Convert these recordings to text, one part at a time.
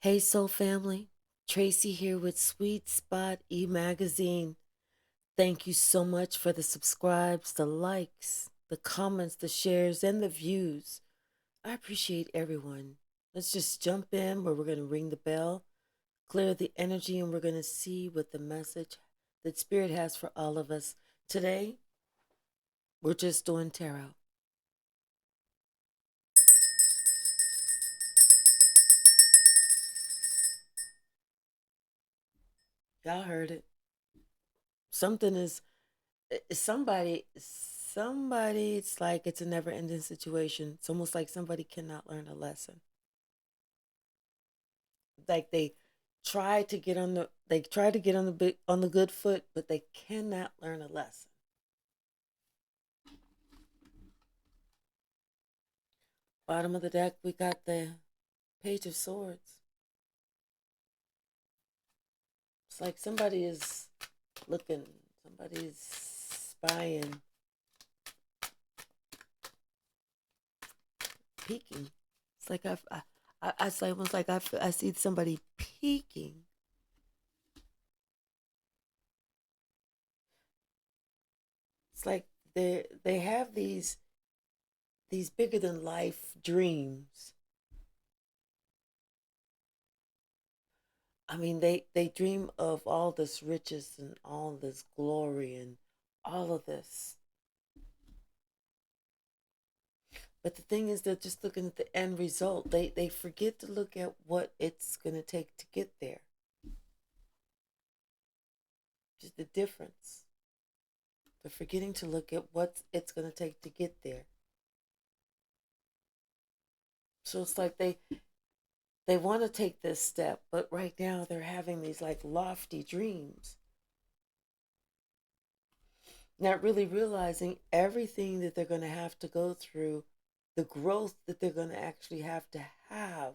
Hey Soul Family, Tracy here with Sweet Spot e-magazine. Thank you so much for the subscribes, the likes, the comments, the shares, and the views. I appreciate everyone. Let's just jump in where we're going to ring the bell, clear the energy, and we're going to see what the message that Spirit has for all of us. Today, we're just doing tarot. Y'all heard it. Something is somebody it's like it's a never ending situation. It's almost like somebody cannot learn a lesson. Like they try to get on the good foot, but they cannot learn a lesson. Bottom of the deck, we got the Page of Swords. It's like somebody is looking, somebody's spying, peeking. It's like it's almost like I see somebody peeking. It's like they have these bigger than life dreams. I mean, they dream of all this riches and all this glory and all of this. But the thing is, they're just looking at the end result. They forget to look at what it's going to take to get there. Just the difference. They're forgetting to look at what it's going to take to get there. So it's like they want to take this step, but right now they're having these like lofty dreams, not really realizing everything that they're going to have to go through, the growth that they're going to actually have to have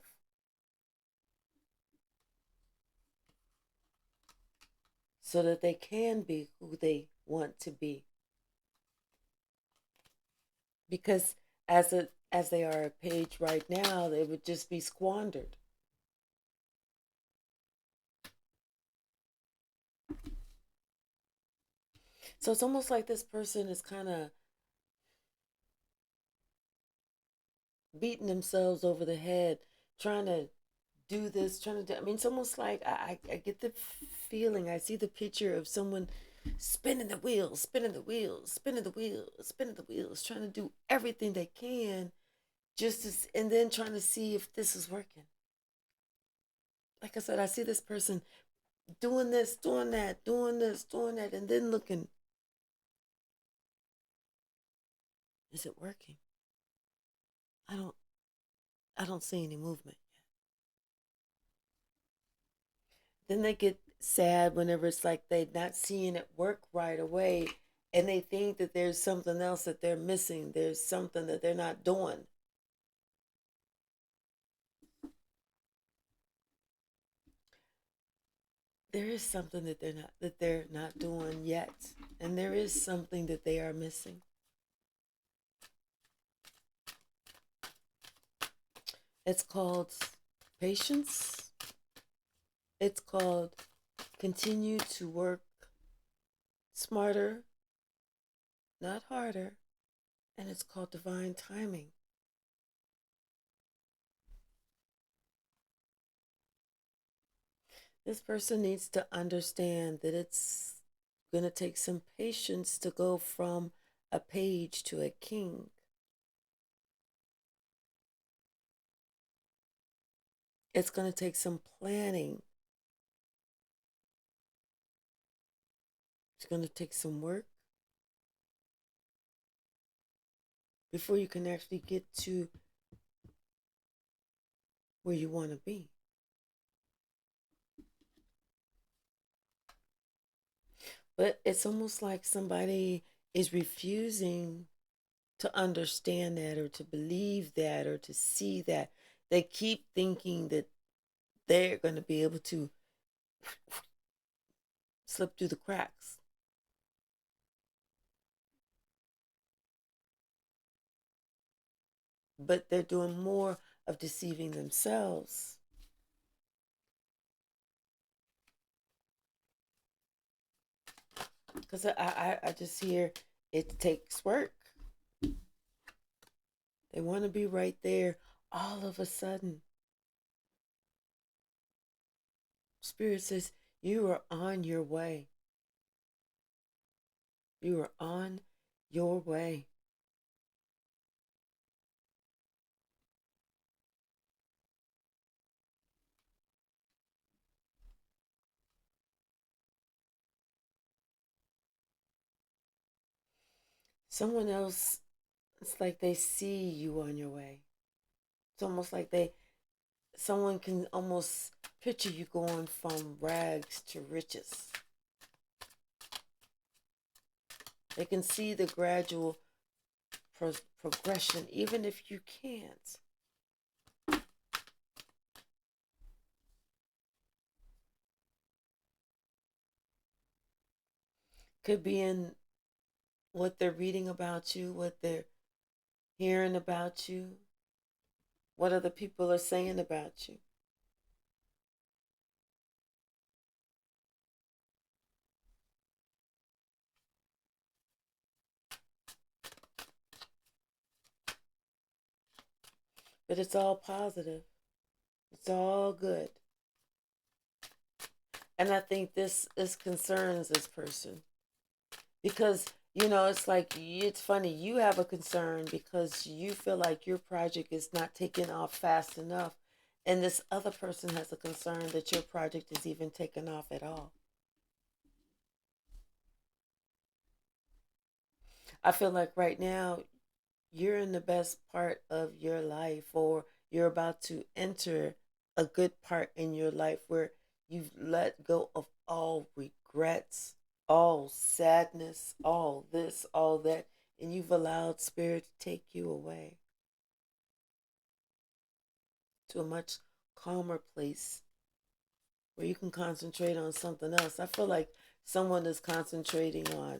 so that they can be who they want to be. Because as they are a page right now, they would just be squandered. So it's almost like this person is kind of beating themselves over the head, trying to do this, trying to do. I mean, it's almost like I get the feeling, I see the picture of someone spinning the wheels, spinning the wheels, spinning the wheels, spinning the wheels, trying to do everything they can just to, and then trying to see if this is working. Like I said, I see this person doing this, doing that, doing this, doing that, and then looking, is it working? I don't I don't see any movement yet. Then they get sad whenever it's like they're not seeing it work right away and they think that there's something else that they're missing. There's something that they're not doing. There is something that they're not doing yet. And there is something that they are missing. It's called patience. It's called continue to work smarter, not harder. And it's called divine timing. This person needs to understand that it's going to take some patience to go from a page to a king. It's going to take some planning. It's going to take some work before you can actually get to where you want to be. But it's almost like somebody is refusing to understand that or to believe that or to see that. They keep thinking that they're going to be able to slip through the cracks. But they're doing more of deceiving themselves. Because I just hear it takes work. They want to be right there all of a sudden. Spirit says, you are on your way. You are on your way. Someone else, it's like they see you on your way. It's almost like someone can almost picture you going from rags to riches. They can see the gradual progression, even if you can't. Could be in what they're reading about you, what they're hearing about you, what other people are saying about you. But it's all positive. It's all good. And I think this concerns this person. Because, it's like, it's funny, you have a concern because you feel like your project is not taking off fast enough. And this other person has a concern that your project is even taking off at all. I feel like right now you're in the best part of your life, or you're about to enter a good part in your life where you've let go of all regrets, all sadness, all this, all that, and you've allowed Spirit to take you away to a much calmer place where you can concentrate on something else. I feel like someone is concentrating on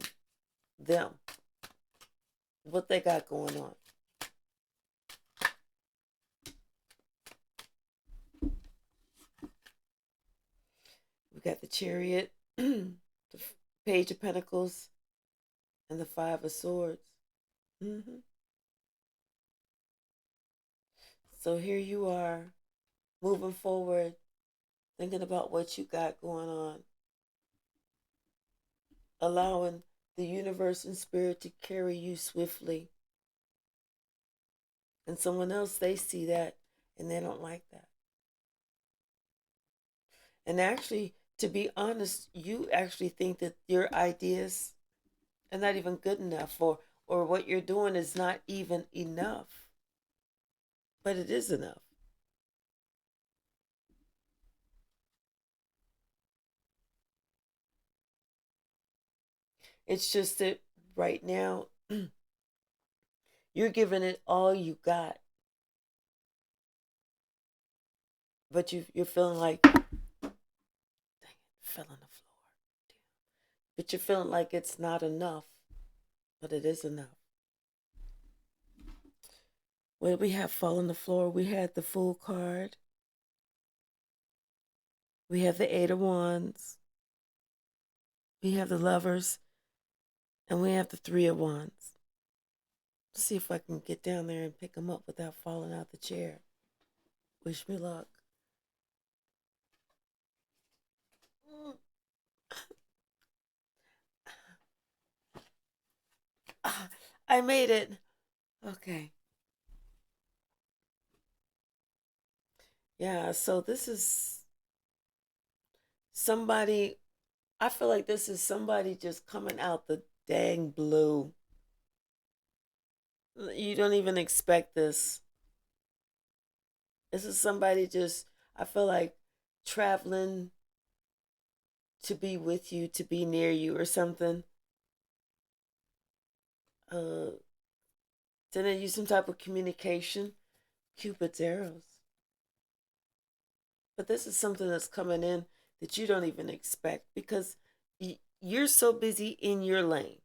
them, what they got going on. We got the Chariot, the Page of Pentacles, and the Five of Swords. Mm-hmm. So here you are, moving forward, thinking about what you got going on, allowing the universe and Spirit to carry you swiftly. And someone else, they see that and they don't like that. And actually, to be honest, you actually think that your ideas are not even good enough, or what you're doing is not even enough. But it is enough. It's just that right now, you're giving it all you got. But you're feeling like, dang it, fell on the floor. Damn. But you're feeling like it's not enough. But it is enough. Well, we have fall on the floor. We had the Fool card. We have the Eight of Wands. We have the Lovers. And we have the Three of Wands. Let's see if I can get down there and pick them up without falling out the chair. Wish me luck. I made it. Okay. Yeah, so this is somebody, I feel like this is somebody just coming out the dang blue. You don't even expect this. This is somebody just, I feel like, traveling to be with you, to be near you or something. Then they use some type of communication. Cupid's arrows. But this is something that's coming in that you don't even expect because you're so busy in your lane.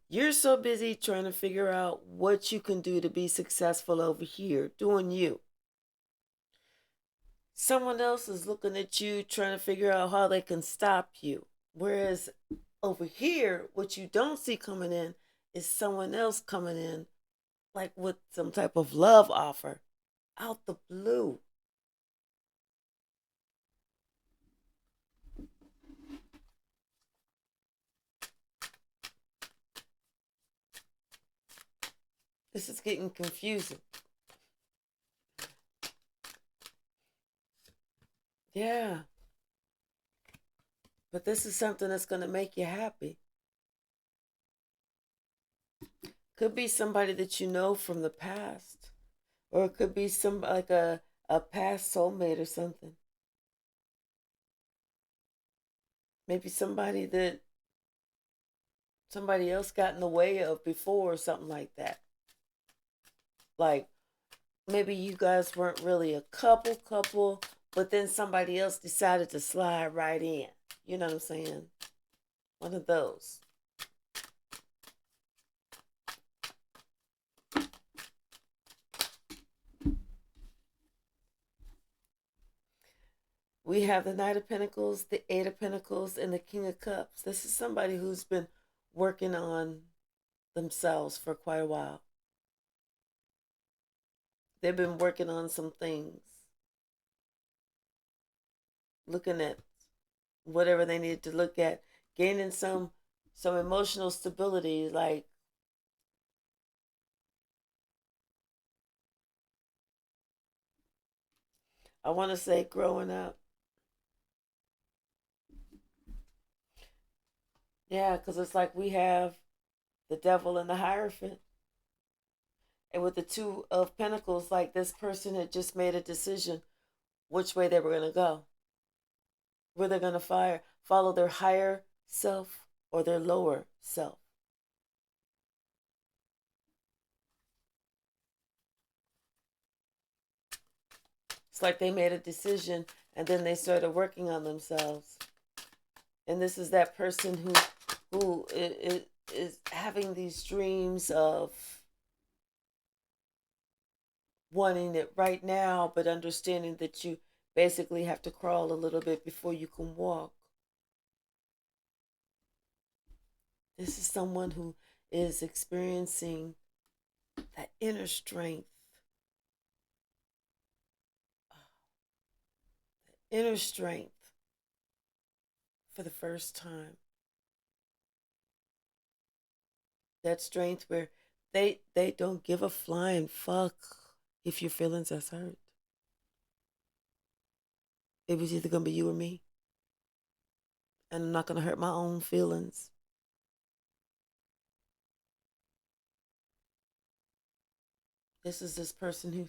You're so busy trying to figure out what you can do to be successful over here, doing you. Someone else is looking at you trying to figure out how they can stop you. Whereas over here, what you don't see coming in is someone else coming in, like with some type of love offer out the blue. This is getting confusing. Yeah, but this is something that's going to make you happy. Could be somebody that you know from the past, or it could be some like a past soulmate or something. Maybe somebody that somebody else got in the way of before or something like that. Like maybe you guys weren't really a couple, but then somebody else decided to slide right in. You know what I'm saying? One of those. We have the Knight of Pentacles, the Eight of Pentacles, and the King of Cups. This is somebody who's been working on themselves for quite a while. They've been working on some things, looking at whatever they needed to look at, gaining some emotional stability. Like I want to say, growing up. Yeah, because it's like we have the Devil and the Hierophant, and with the Two of Pentacles, like this person had just made a decision which way they were going to go. Were they going to follow their higher self or their lower self? It's like they made a decision and then they started working on themselves. And this is that person who is having these dreams of wanting it right now, but understanding that you basically have to crawl a little bit before you can walk. This is someone who is experiencing that inner strength, inner strength for the first time. That strength where they don't give a flying fuck if your feelings are hurt. It was either gonna be you or me, and I'm not gonna hurt my own feelings. This is this person who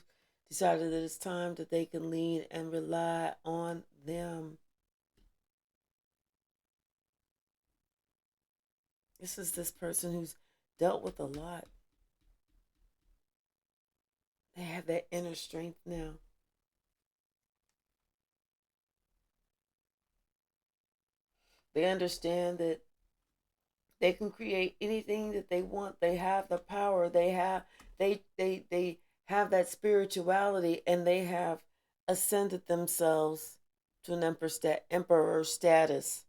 decided that it's time that they can lean and rely on them. This is this person who's dealt with a lot. They have that inner strength now. They understand that they can create anything that they want. They have the power. They have that spirituality, and they have ascended themselves to an emperor status.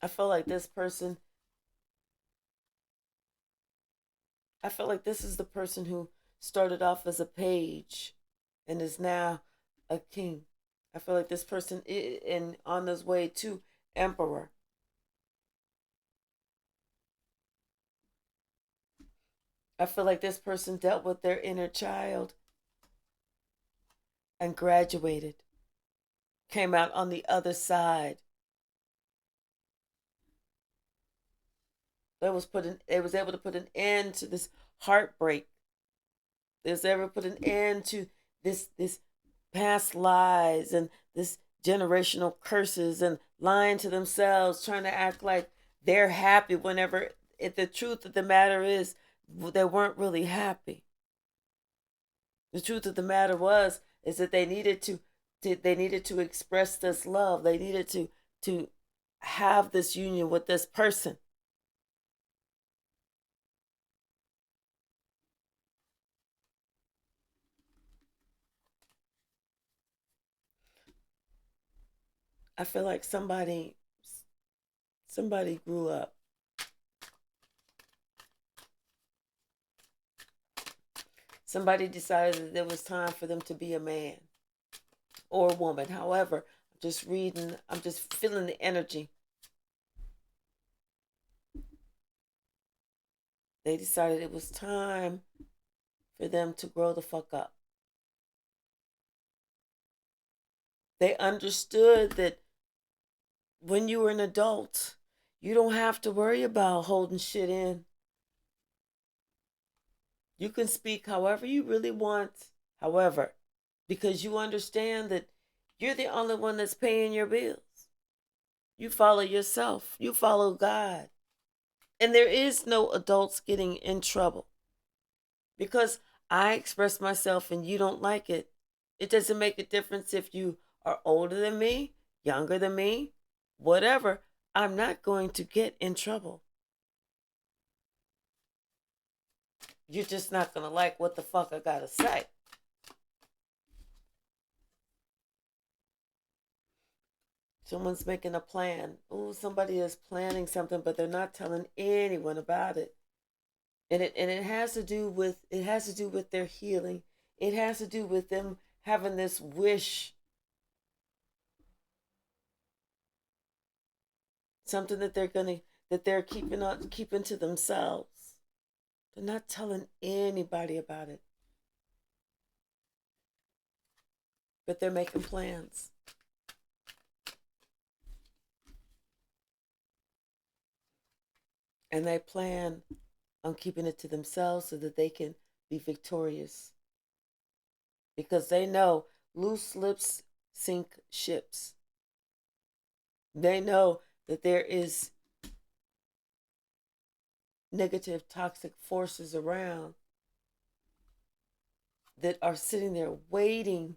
I feel like this person I feel like this is the person who started off as a page and is now a king. I feel like this person in on his way to emperor. I feel like this person dealt with their inner child and graduated, came out on the other side. They was able to put an end to this heartbreak. They was able to put an end to this past lies and this generational curses and lying to themselves, trying to act like they're happy whenever the truth of the matter is they weren't really happy. The truth of the matter was is that they needed to express this love. They needed to have this union with this person. I feel like somebody grew up. Somebody decided that it was time for them to be a man or a woman. However, I'm just reading, I'm just feeling the energy. They decided it was time for them to grow the fuck up. They understood that when you were an adult, you don't have to worry about holding shit in. You can speak however you really want, however, because you understand that you're the only one that's paying your bills. You follow yourself, you follow God. And there is no adults getting in trouble because I express myself and you don't like it. It doesn't make a difference if you are older than me, younger than me, whatever. I'm not going to get in trouble. You're just not going to like what the fuck I got to say. Someone's making a plan. Oh, somebody is planning something, but they're not telling anyone about it. And it has to do with their healing. It has to do with them having this wish, something that they're keeping to themselves. They're not telling anybody about it, but they're making plans. And they plan on keeping it to themselves so that they can be victorious. Because they know loose lips sink ships. They know that there is negative, toxic forces around that are sitting there waiting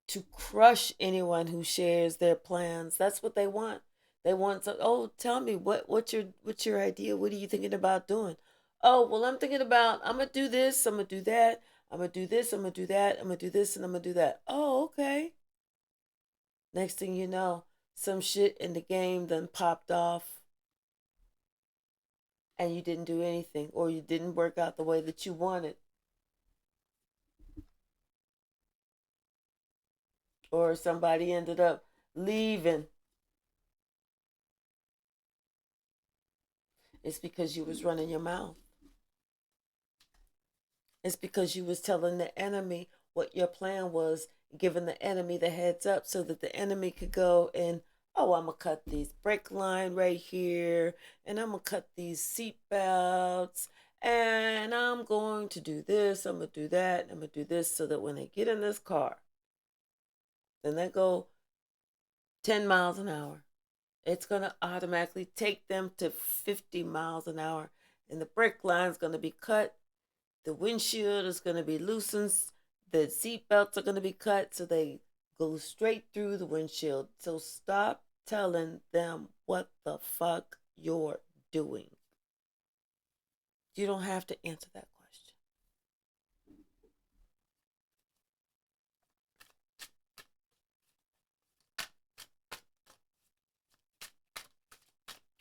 to crush anyone who shares their plans. That's what they want. They want to, oh, tell me what's your idea? What are you thinking about doing? Oh, well, I'm thinking about I'm gonna do this, I'm gonna do that, I'm gonna do this, I'm gonna do that, I'm gonna do this, and I'm gonna do that. Oh, okay. Next thing you know, some shit in the game then popped off and you didn't do anything or you didn't work out the way that you wanted. Or somebody ended up leaving. It's because you was running your mouth. It's because you was telling the enemy what your plan was, giving the enemy the heads up so that the enemy could go and, oh, I'm going to cut these brake line right here, and I'm going to cut these seat belts, and I'm going to do this, I'm going to do that, I'm going to do this, so that when they get in this car, then they go 10 miles an hour. It's going to automatically take them to 50 miles an hour, and the brake line is going to be cut. The windshield is going to be loosened. The seat belts are going to be cut so they go straight through the windshield. So stop telling them what the fuck you're doing. You don't have to answer that question.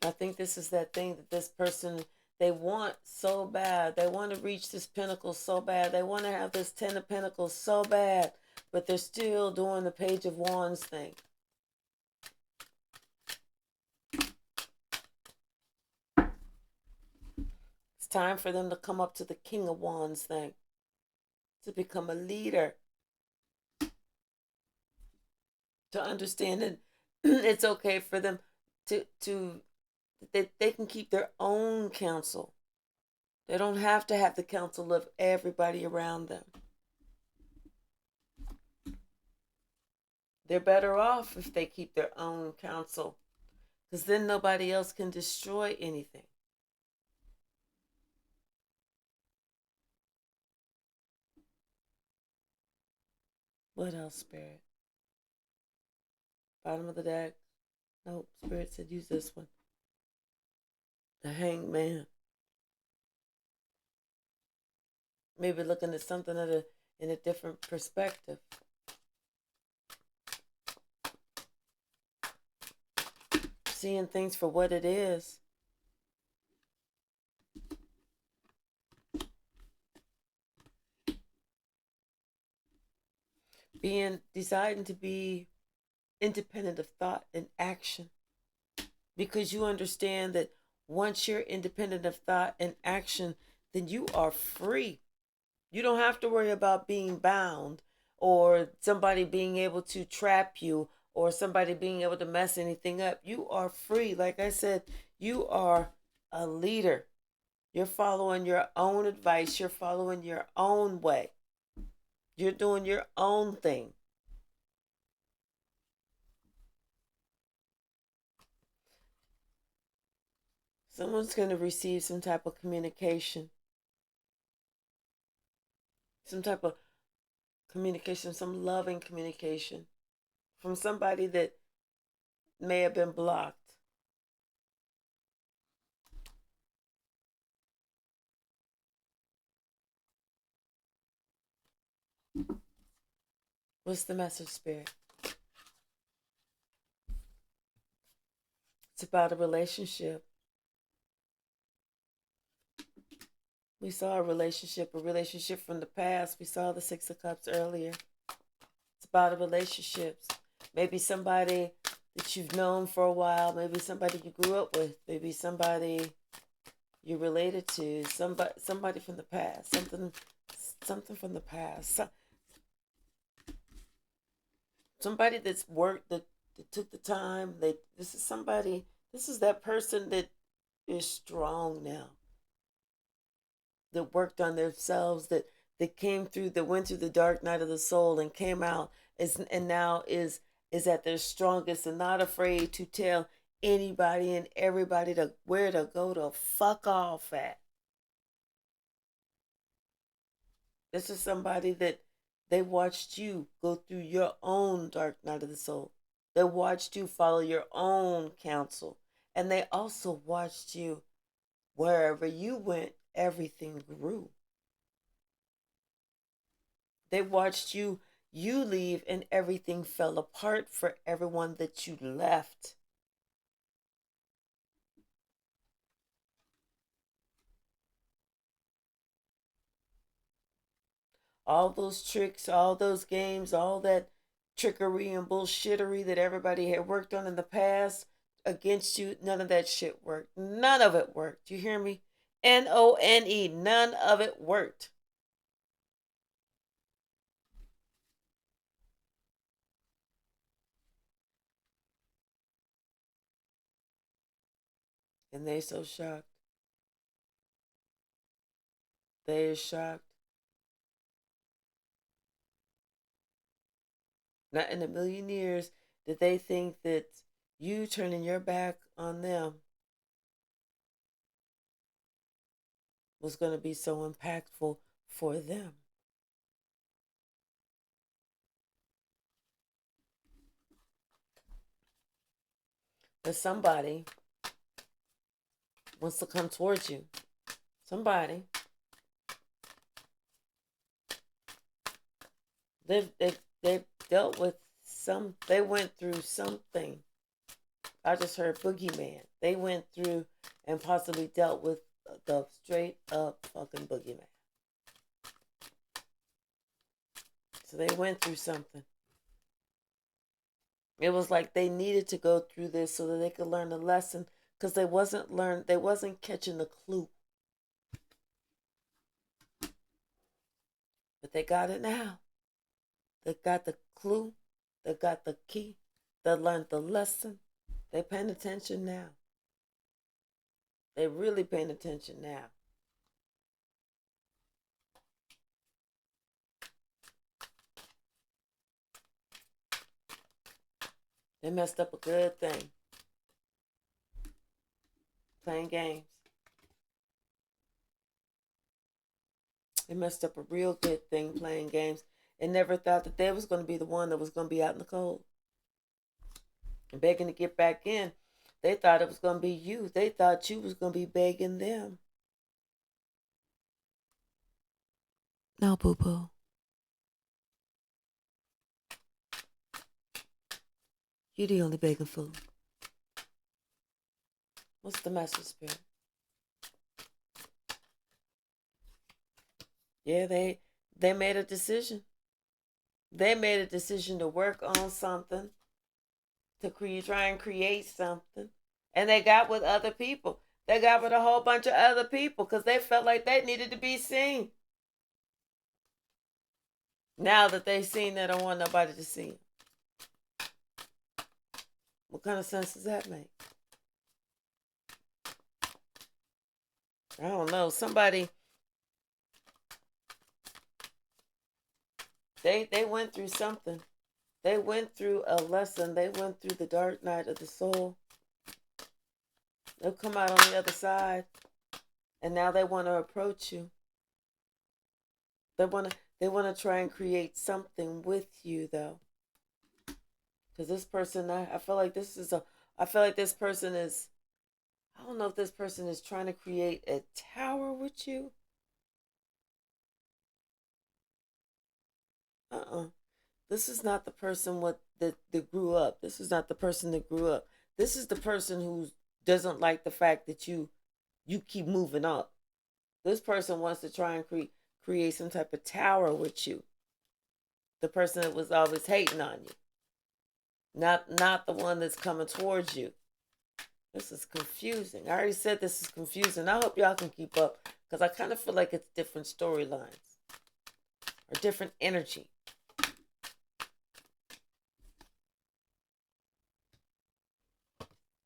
I think this is that thing that this person, they want so bad. They want to reach this pinnacle so bad. They want to have this 10 of Pentacles so bad, but they're still doing the Page of Wands thing. It's time for them to come up to the King of Wands thing, to become a leader, to understand that it's okay for them to that they can keep their own counsel. They don't have to have the counsel of everybody around them. They're better off if they keep their own counsel, because then nobody else can destroy anything. What else, Spirit? Bottom of the deck. Nope, Spirit said use this one. The Hanged Man. Maybe looking at something in a different perspective. seeing things for what it is. Deciding to be independent of thought and action, because you understand that once you're independent of thought and action, then you are free. You don't have to worry about being bound, or somebody being able to trap you, or somebody being able to mess anything up. You are free. Like I said, you are a leader. You're following your own advice. You're following your own way. You're doing your own thing. Someone's going to receive some type of communication, some type of communication, some loving communication from somebody that may have been blocked. What's the message, Spirit? It's about a relationship. We saw a relationship from the past. We saw the Six of Cups earlier. It's about a relationships. Maybe somebody that you've known for a while. Maybe somebody you grew up with. Maybe somebody you're related to. Somebody from the past. Something from the past. Somebody that's worked, that took the time. This is that person that is strong now, that worked on themselves, that came through, that went through the dark night of the soul and came out, and now is at their strongest and not afraid to tell anybody and everybody to where to go to fuck off at. This is somebody that they watched you go through your own dark night of the soul. They watched you follow your own counsel. And they also watched you, wherever you went, everything grew. They watched you leave and everything fell apart for everyone that you left. All those tricks, all those games, all that trickery and bullshittery that everybody had worked on in the past against you, none of that shit worked. None of it worked. You hear me? None. None of it worked. And they so shocked. They are shocked. Not in a million years did they think that you turning your back on them was going to be so impactful for them. But somebody wants to come towards you. Somebody. They've dealt with they went through something. I just heard boogeyman. They went through and possibly dealt with the straight up fucking boogeyman. So they went through something. It was like they needed to go through this so that they could learn a lesson, because they wasn't catching the clue. But they got it now. They got the clue. They got the key. They learned the lesson. They paying attention now. They really paying attention now. They messed up a good thing. Playing games. They messed up a real good thing playing games, and never thought that they was going to be the one that was going to be out in the cold and begging to get back in. They thought it was going to be you. They thought you was going to be begging them. No, boo-boo. You're the only begging fool. What's the message, Spirit? Yeah, they made a decision. They made a decision to work on something, to try and create something. And they got with other people. They got with a whole bunch of other people because they felt like they needed to be seen. Now that they seen, they don't want nobody to see them. What kind of sense does that make? I don't know. Somebody, they went through something. They went through a lesson. They went through the dark night of the soul. They'll come out on the other side, and now they want to approach you. They want to try and create something with you, though. Because this person, I feel like I feel like this person is, I don't know if this person is trying to create a tower with you. This is not the person that grew up. This is not the person that grew up. This is the person who doesn't like the fact that you keep moving up. This person wants to try and create some type of tower with you. The person that was always hating on you. Not the one that's coming towards you. This is confusing. I already said this is confusing. I hope y'all can keep up because I kind of feel like it's different storylines or different energy.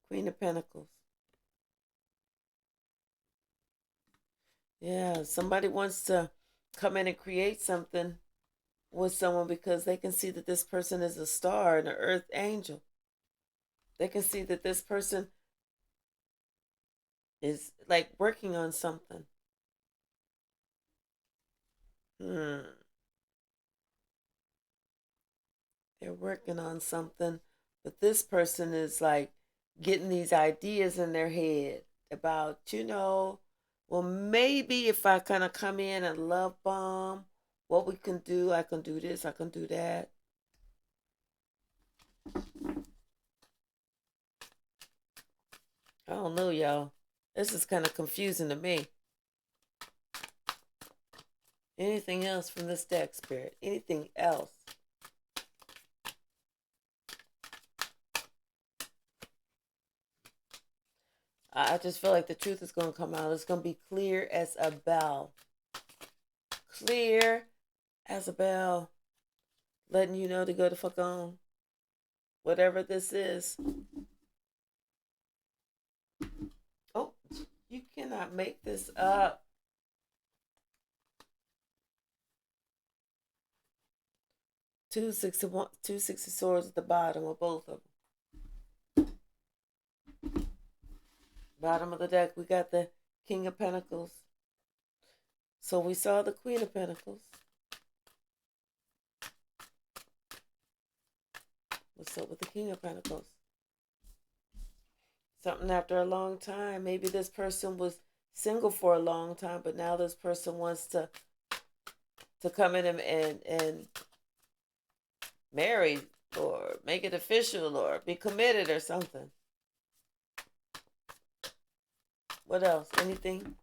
Queen of Pentacles. Yeah, somebody wants to come in and create something with someone because they can see that this person is a star and an earth angel. They can see that this person is like working on something. They're working on something, but this person is like getting these ideas in their head about, well, maybe if I kind of come in and love bomb, what we can do, I can do this, I can do that. I don't know, y'all. This is kind of confusing to me. Anything else from this deck, Spirit? Anything else? I just feel like the truth is going to come out. It's going to be clear as a bell. Clear as a bell. Letting you know to go the fuck on. Whatever this is. Oh, you cannot make this up. Two six of swords at the bottom of both of them. Bottom of the deck, we got the King of Pentacles. So we saw the Queen of Pentacles. What's up with the King of Pentacles? Something after a long time. Maybe this person was single for a long time, but now this person wants to come in and marry or make it official or be committed or something. What else? Anything?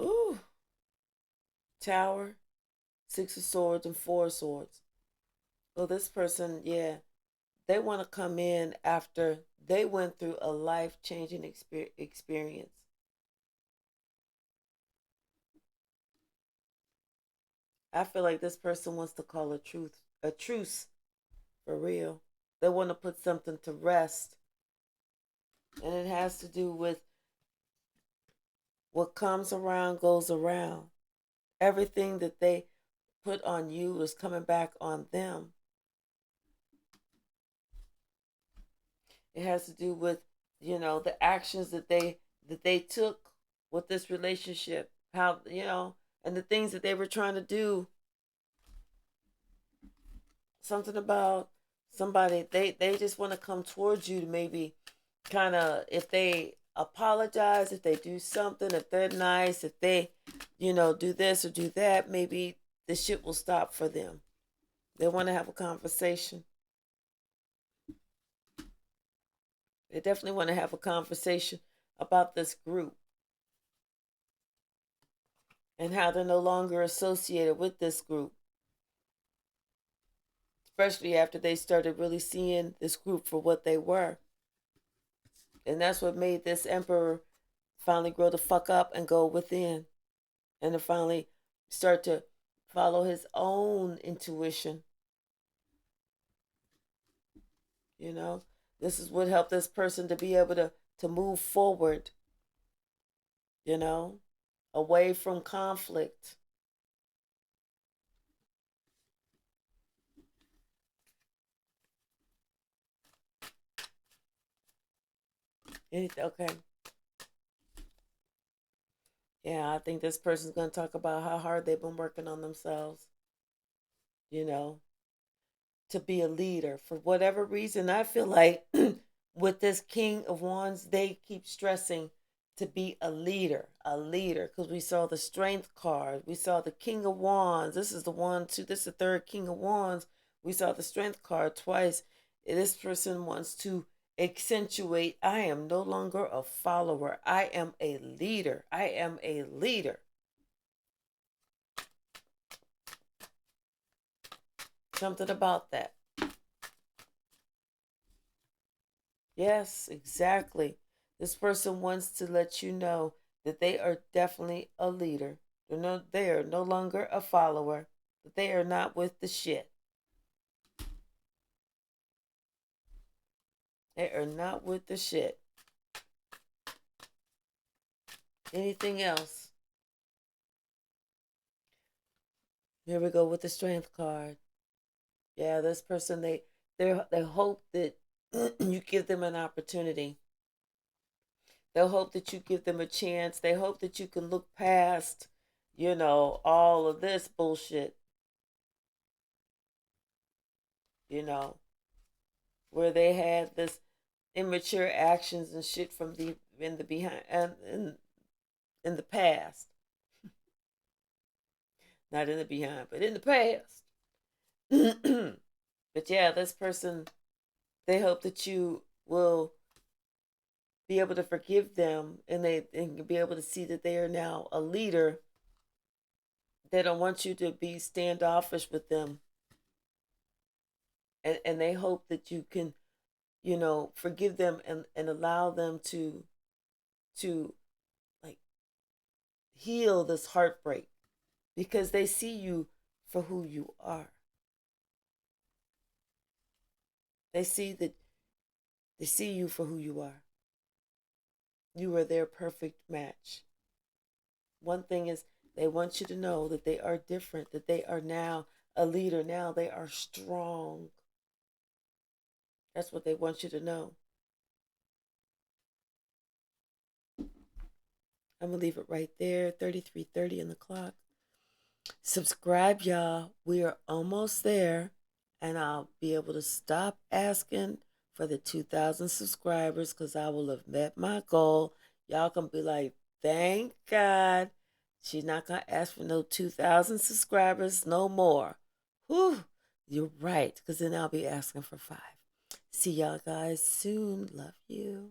Ooh. Tower, Six of Swords, and Four of Swords. Well, this person, yeah, they want to come in after they went through a life-changing experience. I feel like this person wants to call a truce for real. They want to put something to rest. And it has to do with what comes around goes around. Everything that they put on you is coming back on them. It has to do with, the actions that they took with this relationship. How, and the things that they were trying to do. Something about somebody, they just want to come towards you to maybe kind of, if they apologize, if they do something, if they're nice, if they, do this or do that, maybe the shit will stop for them. They want to have a conversation. They definitely want to have a conversation about this group and how they're no longer associated with this group, especially after they started really seeing this group for what they were. And that's what made this emperor finally grow the fuck up and go within and to finally start to follow his own intuition. You know, this is what helped this person to be able to move forward, you know, away from conflict. Okay. Yeah, I think this person's going to talk about how hard they've been working on themselves, you know, to be a leader. For whatever reason, I feel like with this King of Wands, they keep stressing to be a leader, because we saw the Strength card, we saw the King of Wands. This is the one, too. This is the third King of Wands. We saw the Strength card twice. This person wants to accentuate, I am no longer a follower. I am a leader. I am a leader. Something about that. Yes, exactly. This person wants to let you know that they are definitely a leader. They are no longer a follower. That they are not with the shit. They are not with the shit. Anything else? Here we go with the Strength card. Yeah, this person, they hope that you give them an opportunity. They'll hope that you give them a chance. They hope that you can look past, all of this bullshit, you know, where they had this immature actions and shit from the in the behind and in the past. Not in the behind, but in the past. But yeah, this person, they hope that you will be able to forgive them and be able to see that they are now a leader. They don't want you to be standoffish with them. And they hope that you can, forgive them and allow them to like heal this heartbreak because they see you for who you are. They see that they see you for who you are. You are their perfect match. One thing is they want you to know that they are different, that they are now a leader. Now they are strong. That's what they want you to know. I'm going to leave it right there. 33:30 in the clock. Subscribe, y'all. We are almost there. And I'll be able to stop asking for the 2,000 subscribers because I will have met my goal. Y'all can be like, thank God. She's not going to ask for no 2,000 subscribers no more. Whew, you're right, because then I'll be asking for 5. See y'all guys soon. Love you.